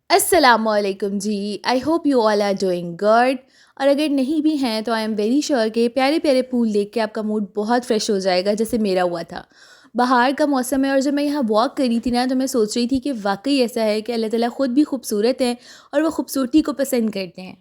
السلام علیکم جی. I hope you all are doing good. اور اگر نہیں بھی ہیں تو آئی ایم ویری شیور کہ پیارے پیارے پھول دیکھ کے آپ کا موڈ بہت فریش ہو جائے گا جیسے میرا ہوا تھا. بہار کا موسم ہے اور جب میں یہاں واک کر رہی تھی نا تو میں سوچ رہی تھی کہ واقعی ایسا ہے کہ اللہ تعالیٰ خود بھی خوبصورت ہیں اور وہ خوبصورتی کو پسند کرتے ہیں.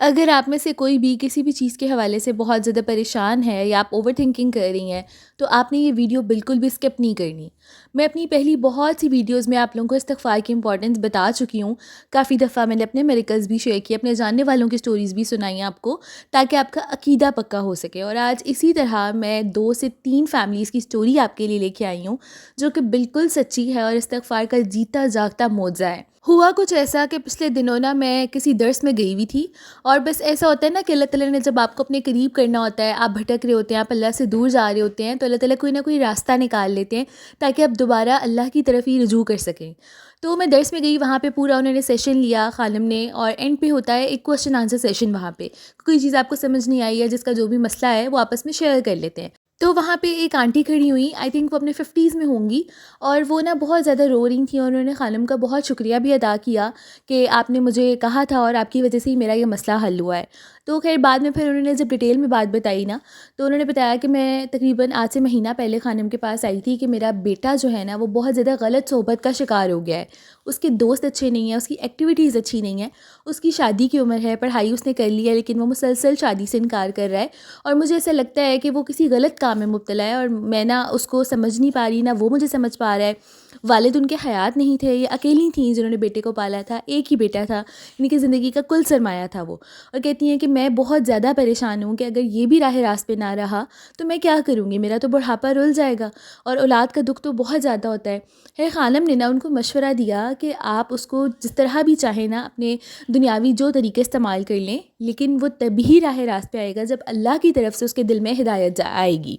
اگر آپ میں سے کوئی بھی کسی بھی چیز کے حوالے سے بہت زیادہ پریشان ہے یا آپ اوور تھنکنگ کر رہی ہیں تو آپ نے یہ ویڈیو بالکل بھی اسکپ نہیں کرنی. میں اپنی پہلی بہت سی ویڈیوز میں آپ لوگوں کو استغفار کی امپورٹنس بتا چکی ہوں. کافی دفعہ میں نے اپنے میریکلز بھی شیئر کیے، اپنے جاننے والوں کی سٹوریز بھی سنائی ہیں آپ کو تاکہ آپ کا عقیدہ پکا ہو سکے. اور آج اسی طرح میں 2 سے 3 فیملیز کی سٹوری آپ کے لیے لے کے آئی ہوں جو کہ بالکل سچی ہے اور استغفار کا جیتا جاگتا معجزہ ہے. ہوا کچھ ایسا کہ پچھلے دنوں نا میں کسی درس میں گئی ہوئی تھی اور بس ایسا ہوتا ہے نا کہ اللہ تعالیٰ نے جب آپ کو اپنے قریب کرنا ہوتا ہے، آپ بھٹک رہے ہوتے ہیں، آپ اللہ سے دور جا رہے ہوتے ہیں تو اللہ تعالیٰ کوئی نہ کوئی راستہ نکال لیتے ہیں تاکہ آپ دوبارہ اللہ کی طرف ہی رجوع کر سکیں. تو میں درس میں گئی، وہاں پہ پورا انہوں نے سیشن لیا خانم نے، اور اینڈ پہ ہوتا ہے ایک کویشچن آنسر سیشن. وہاں پہ کوئی چیز آپ کو سمجھ نہیں آئی ہے، جس کا جو بھی مسئلہ ہے وہ آپس میں شیئر کر لیتے ہیں. تو وہاں پہ ایک آنٹی کھڑی ہوئی، آئی تھنک وہ اپنے 50s میں ہوں گی، اور وہ نا بہت زیادہ رو رہی تھیں اور انہوں نے خانم کا بہت شکریہ بھی ادا کیا کہ آپ نے مجھے کہا تھا اور آپ کی وجہ سے ہی میرا یہ مسئلہ حل ہوا ہے. تو خیر بعد میں پھر انہوں نے جب ڈیٹیل میں بات بتائی نا تو انہوں نے بتایا کہ میں تقریباً آج سے مہینہ پہلے خانم کے پاس آئی تھی کہ میرا بیٹا جو ہے نا وہ بہت زیادہ غلط صحبت کا شکار ہو گیا ہے. اس کے دوست اچھے نہیں ہیں، اس کی ایکٹیویٹیز اچھی نہیں ہیں، اس کی شادی کی عمر ہے، پڑھائی اس نے کر لی ہے لیکن وہ مسلسل شادی سے انکار کر رہا ہے. اور مجھے ایسا لگتا ہے کہ وہ کسی غلط کام میں مبتلا ہے اور میں نہ اس کو سمجھ نہیں پا رہی، نہ وہ مجھے سمجھ پا رہا ہے. والد ان کے حیات نہیں تھے، یہ اکیلی تھیں جنہوں نے بیٹے کو پالا تھا، ایک ہی بیٹا تھا، ان کی زندگی کا کل سرمایہ تھا وہ. اور کہتی ہیں کہ میں بہت زیادہ پریشان ہوں کہ اگر یہ بھی راہ راست پہ نہ رہا تو میں کیا کروں گی، میرا تو بڑھاپا رل جائے گا اور اولاد کا دکھ تو بہت زیادہ ہوتا ہے. خانم نے نا ان کو مشورہ دیا کہ آپ اس کو جس طرح بھی چاہیں نا اپنے دنیاوی جو طریقے استعمال کر لیں، لیکن وہ تبھی راہ راست پہ آئے گا جب اللہ کی طرف سے اس کے دل میں ہدایت آئے گی.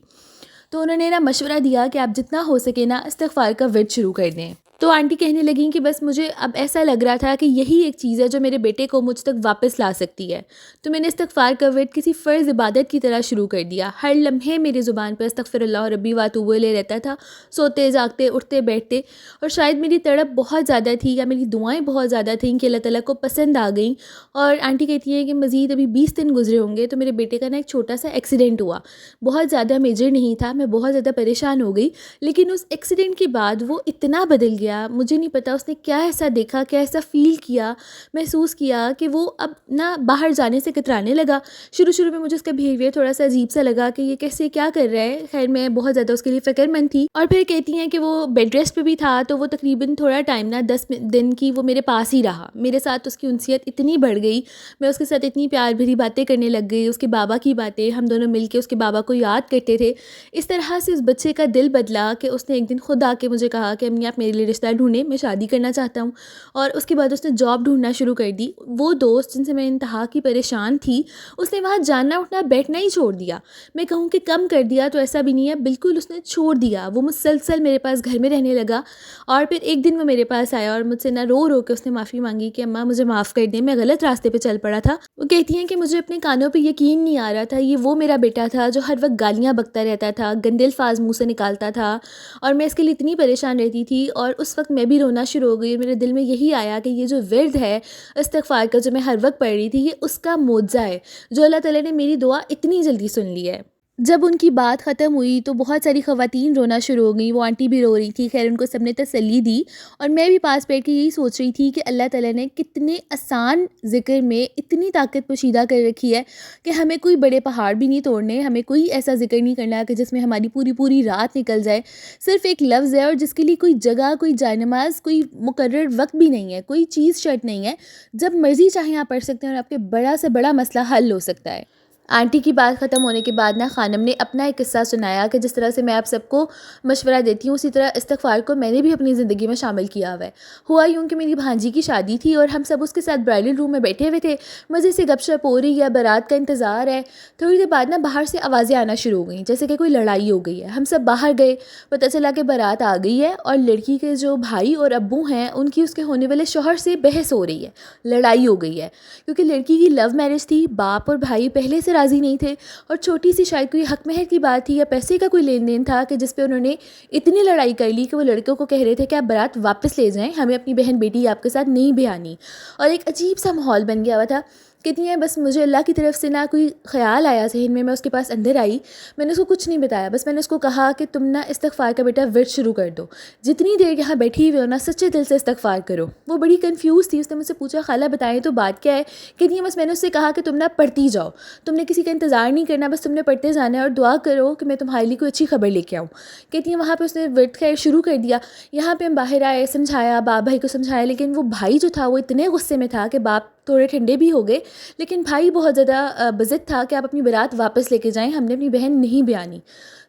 تو انہوں نے نا مشورہ دیا کہ آپ جتنا ہو سکے نا استغفار کا ورد شروع کر دیں. تو آنٹی کہنے لگیں کہ بس مجھے اب ایسا لگ رہا تھا کہ یہی ایک چیز ہے جو میرے بیٹے کو مجھ تک واپس لا سکتی ہے. تو میں نے استغفار کا ورد کسی فرض عبادت کی طرح شروع کر دیا. ہر لمحے میری زبان پر استغفر اللہ ربی واتوب الیہ رہتا تھا، سوتے جاگتے اٹھتے بیٹھتے. اور شاید میری تڑپ بہت زیادہ تھی یا میری دعائیں بہت زیادہ تھیں کہ اللہ تعالیٰ کو پسند آ گئیں. اور آنٹی کہتی ہیں کہ مزید ابھی 20 دن گزرے ہوں گے تو میرے بیٹے کا نا ایک چھوٹا سا ایکسیڈنٹ ہوا. بہت زیادہ میجر نہیں تھا، میں بہت زیادہ پریشان ہو گئی، لیکن اس ایکسیڈنٹ کے بعد وہ اتنا بدل گیا. مجھے نہیں پتا اس نے کیا ایسا دیکھا، کیا ایسا فیل کیا، محسوس کیا کہ وہ اب نہ باہر جانے سے کترانے لگا. شروع میں مجھے اس کا بیہیویئر تھوڑا سا عجیب سا لگا کہ یہ کیسے کیا کر رہا ہے. خیر میں بہت زیادہ اس کے لیے فکر مند تھی. اور پھر کہتی ہیں کہ وہ بیڈ ریسٹ پہ بھی تھا تو وہ تقریباً تھوڑا ٹائم نا 10 دن کی وہ میرے پاس ہی رہا. میرے ساتھ اس کی انسیت اتنی بڑھ گئی، میں اس کے ساتھ اتنی پیار بھری باتیں کرنے لگ گئی. اس کے بابا کی باتیں، ہم دونوں مل کے اس کے بابا کو یاد کرتے تھے. اس طرح سے اس بچے کا دل بدلا کہ اس نے ایک دن خود آ کے مجھے کہا کہ امی آپ میرے لیے رشتہ ڈھونڈیں، میں شادی کرنا چاہتا ہوں. اور اس کے بعد اس نے جاب ڈھونڈنا شروع کر دی. وہ دوست جن سے میں انتہا کی پریشان تھی، اس نے وہاں جانا اٹھنا بیٹھنا ہی چھوڑ دیا. میں کہوں کہ کم کر دیا تو ایسا بھی نہیں ہے، بالکل اس نے چھوڑ دیا. وہ مسلسل میرے پاس گھر میں رہنے لگا. اور پھر ایک دن وہ میرے پاس آیا اور مجھ سے نہ رو کے اس نے معافی مانگی کہ اماں مجھے معاف کر دیں، میں غلط راستے پہ چل پڑا تھا. وہ کہتی ہیں کہ مجھے اپنے کانوں پہ یقین نہیں آ رہا تھا، یہ وہ میرا بیٹا تھا جو ہر وقت گالیاں بکتا رہتا تھا، گندے الفاظ منہ سے نکالتا تھا، اور میں اس کے لیے اتنی پریشان رہتی تھی. اور اس وقت میں بھی رونا شروع ہو گئی. میرے دل میں یہی آیا کہ یہ جو ورد ہے استغفار کا جو میں ہر وقت پڑھ رہی تھی، یہ اس کا معجزہ ہے جو اللہ تعالیٰ نے میری دعا اتنی جلدی سن لی ہے. جب ان کی بات ختم ہوئی تو بہت ساری خواتین رونا شروع ہو گئیں. وہ آنٹی بھی رو رہی تھی. خیر ان کو سب نے تسلی دی اور میں بھی پاس بیٹھ کے یہی سوچ رہی تھی کہ اللہ تعالیٰ نے کتنے آسان ذکر میں اتنی طاقت پوشیدہ کر رکھی ہے کہ ہمیں کوئی بڑے پہاڑ بھی نہیں توڑنے، ہمیں کوئی ایسا ذکر نہیں کرنا کہ جس میں ہماری پوری رات نکل جائے. صرف ایک لفظ ہے اور جس کے لیے کوئی جگہ، کوئی جائے نماز، کوئی مقرر وقت بھی نہیں ہے، کوئی چیز شرط نہیں ہے. جب مرضی چاہیں آپ پڑھ سکتے ہیں اور آپ کے بڑا سے بڑا مسئلہ حل ہو سکتا ہے. آنٹی کی بات ختم ہونے کے بعد نا خانم نے اپنا ایک قصہ سنایا کہ جس طرح سے میں آپ سب کو مشورہ دیتی ہوں اسی طرح استغفار کو میں نے بھی اپنی زندگی میں شامل کیا ہوا ہے. ہوا یوں کہ میری بھانجی کی شادی تھی اور ہم سب اس کے ساتھ برائڈل روم میں بیٹھے ہوئے تھے، مزے سے گپ شپ ہو رہی ہے، بارات کا انتظار ہے. تھوڑی دیر بعد نا باہر سے آوازیں آنا شروع ہو گئیں جیسے کہ کوئی لڑائی ہو گئی ہے. ہم سب باہر گئے، پتہ چلا کہ بارات آ گئی ہے اور لڑکی کے جو بھائی اور ابو ہیں ان کی اس کے ہونے والے شوہر سے بحث ہو رہی ہے، لڑائی ہو گئی ہے. کیونکہ لڑکی کی لو میرج تھی، باپ اور بھائی پہلے سے سے راضی نہیں تھے، اور چھوٹی سی شاید کوئی حق مہر کی بات تھی یا پیسے کا کوئی لین دین تھا کہ جس پہ انہوں نے اتنی لڑائی کر لی کہ وہ لڑکوں کو کہہ رہے تھے کہ آپ بارات واپس لے جائیں، ہمیں اپنی بہن بیٹی آپ کے ساتھ نہیں بھیانی. اور ایک عجیب سا ماحول بن گیا ہوا تھا. کہتی ہیں بس مجھے اللہ کی طرف سے نہ کوئی خیال آیا ذہن میں اس کے پاس اندر آئی. میں نے اس کو کچھ نہیں بتایا، بس میں نے اس کو کہا کہ تم نا استغفار کا بیٹا ورد شروع کر دو، جتنی دیر یہاں بیٹھی ہوئے ہو نا سچے دل سے استغفار کرو. وہ بڑی کنفیوز تھی. اس نے مجھ سے پوچھا خالہ بتائیں تو بات کیا ہے. کہتی ہیں بس میں نے اس سے کہا کہ تم نا پڑھتی جاؤ، تم نے کسی کا انتظار نہیں کرنا، بس تم نے پڑھتے جانا ہے اور دعا کرو کہ میں تمہارے لیے کوئی اچھی خبر لے کے آؤں. کہتی ہیں وہاں پہ اس نے ورد خیر شروع کر دیا. یہاں پہ ہم باہر آئے، سمجھایا، باپ بھائی کو سمجھایا، لیکن وہ بھائی جو تھا وہ اتنے غصے میں تھا کہ باپ تھوڑے ٹھنڈے بھی ہو گئے، لیکن بھائی بہت زیادہ بضد تھا کہ آپ اپنی بارات واپس لے کے جائیں، ہم نے اپنی بہن نہیں بیانی.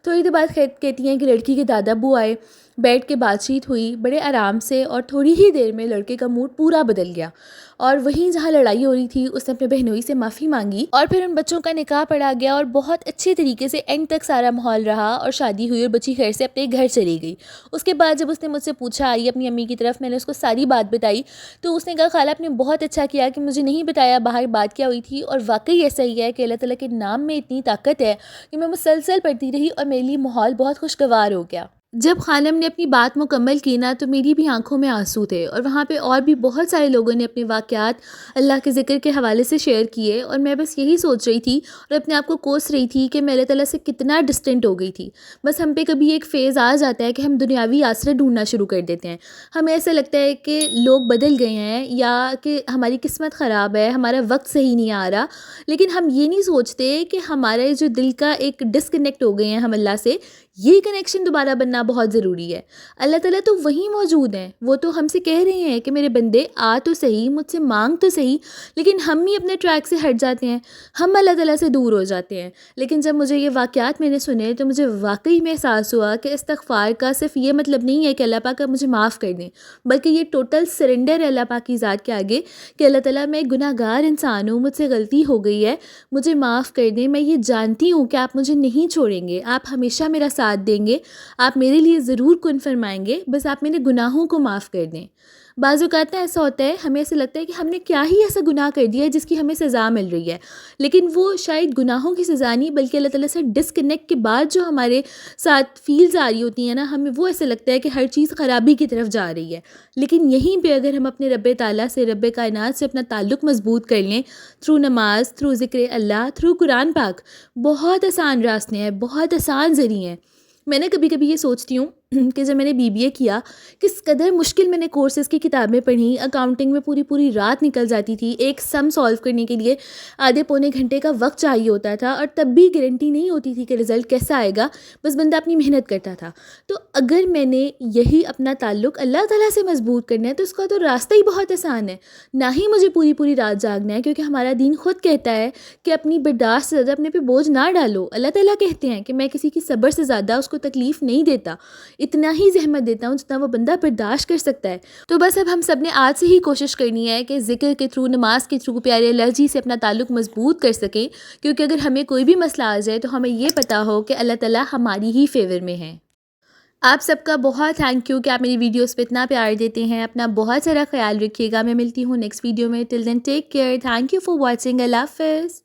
تھوڑی دیر بعد کہتی ہیں کہ لڑکی کے دادا ابو آئے، بیٹھ کے بات چیت ہوئی بڑے آرام سے، اور تھوڑی ہی دیر میں لڑکے کا موڈ پورا بدل گیا، اور وہیں جہاں لڑائی ہو رہی تھی اس نے اپنے بہنوئی سے معافی مانگی، اور پھر ان بچوں کا نکاح پڑھا گیا، اور بہت اچھے طریقے سے اینڈ تک سارا ماحول رہا، اور شادی ہوئی اور بچی خیر سے اپنے گھر چلی گئی. اس کے بعد جب اس نے مجھ سے پوچھا آئی اپنی امی کی طرف، میں نے اس کو ساری بات بتائی، تو اس نے کہا خالہ آپ نے بہت اچھا کیا کہ مجھے نہیں بتایا باہر بات کیا ہوئی تھی. اور واقعی ایسا ہی ہے کہ اللہ تعالیٰ کے نام میں اتنی طاقت ہے کہ میں مسلسل پڑھتی رہی اور میرے لیے ماحول بہت خوشگوار ہو گیا. جب خانم نے اپنی بات مکمل کی نا تو میری بھی آنکھوں میں آنسو تھے، اور وہاں پہ اور بھی بہت سارے لوگوں نے اپنے واقعات اللہ کے ذکر کے حوالے سے شیئر کیے، اور میں بس یہی سوچ رہی تھی اور اپنے آپ کو کوس رہی تھی کہ میں اللہ تعالیٰ سے کتنا ڈسٹنٹ ہو گئی تھی. بس ہم پہ کبھی ایک فیز آ جاتا ہے کہ ہم دنیاوی آسرے ڈھونڈنا شروع کر دیتے ہیں. ہمیں ایسا لگتا ہے کہ لوگ بدل گئے ہیں یا کہ ہماری قسمت خراب ہے، ہمارا وقت صحیح نہیں آ رہا، لیکن ہم یہ نہیں سوچتے کہ ہمارے جو دل کا ایک ڈسکنیکٹ ہو گئے ہیں ہم اللہ سے، یہ کنیکشن دوبارہ بننا بہت ضروری ہے. اللہ تعالیٰ تو وہیں موجود ہیں، وہ تو ہم سے کہہ رہے ہیں کہ میرے بندے آ تو صحیح، مجھ سے مانگ تو صحیح، لیکن ہم ہی اپنے ٹریک سے ہٹ جاتے ہیں، ہم اللہ تعالیٰ سے دور ہو جاتے ہیں. لیکن جب مجھے یہ واقعات میں نے سنے تو مجھے واقعی میں احساس ہوا کہ استغفار کا صرف یہ مطلب نہیں ہے کہ اللہ پاک مجھے معاف کر دیں، بلکہ یہ ٹوٹل سرنڈر ہے اللہ پاک کی ذات کے آگے کہ اللہ تعالیٰ میں گناہ گار انسان ہوں، مجھ سے غلطی ہو گئی ہے، مجھے معاف کر دیں. میں یہ جانتی ہوں کہ آپ مجھے نہیں چھوڑیں گے، آپ ہمیشہ میرا ساتھ دیں گے، آپ میرے لیے ضرور کن فرمائیں گے، بس آپ میرے گناہوں کو معاف کر دیں. بعض اوقات ایسا ہوتا ہے، ہمیں ایسا لگتا ہے کہ ہم نے کیا ہی ایسا گناہ کر دیا ہے جس کی ہمیں سزا مل رہی ہے، لیکن وہ شاید گناہوں کی سزا نہیں بلکہ اللہ تعالیٰ سے ڈسکنیکٹ کے بعد جو ہمارے ساتھ فیلز آ رہی ہوتی ہیں نا، ہمیں وہ ایسا لگتا ہے کہ ہر چیز خرابی کی طرف جا رہی ہے. لیکن یہیں پہ اگر ہم اپنے رب تعالیٰ سے، رب کائنات سے اپنا تعلق مضبوط کر لیں تھرو نماز، تھرو ذکر اللہ، تھرو قرآن پاک، بہت آسان راستے ہیں، بہت آسان ذریعے ہیں. میں نے کبھی کبھی یہ سوچتی ہوں کہ جب میں نے BBA کیا، کس قدر مشکل میں نے کورسز کی کتابیں پڑھیں، اکاؤنٹنگ میں پوری رات نکل جاتی تھی، ایک سم سالو کرنے کے لیے آدھے پونے گھنٹے کا وقت چاہیے ہوتا تھا، اور تب بھی گارنٹی نہیں ہوتی تھی کہ رزلٹ کیسا آئے گا، بس بندہ اپنی محنت کرتا تھا. تو اگر میں نے یہی اپنا تعلق اللہ تعالیٰ سے مضبوط کرنا ہے تو اس کا تو راستہ ہی بہت آسان ہے. نہ ہی مجھے پوری رات جاگنا ہے، کیونکہ ہمارا دین خود کہتا ہے کہ اپنی برداشت سے زیادہ اپنے پہ بوجھ نہ ڈالو. اللہ تعالیٰ کہتے ہیں کہ میں کسی کی صبر سے زیادہ اس کو تکلیف نہیں دیتا، اتنا ہی زحمت دیتا ہوں جتنا وہ بندہ برداشت کر سکتا ہے. تو بس اب ہم سب نے آج سے ہی کوشش کرنی ہے کہ ذکر کے تھرو، نماز کے تھرو پیارے اللہ جی سے اپنا تعلق مضبوط کر سکیں، کیونکہ اگر ہمیں کوئی بھی مسئلہ آ جائے تو ہمیں یہ پتہ ہو کہ اللہ تعالیٰ ہماری ہی فیور میں ہے. آپ سب کا بہت تھینک یو کہ آپ میری ویڈیوز پہ اتنا پیار دیتے ہیں. اپنا بہت سارا خیال رکھیے گا. میں ملتی ہوں نیکسٹ ویڈیو میں. Till then take care. Thank you for watching. اللہ حافظ.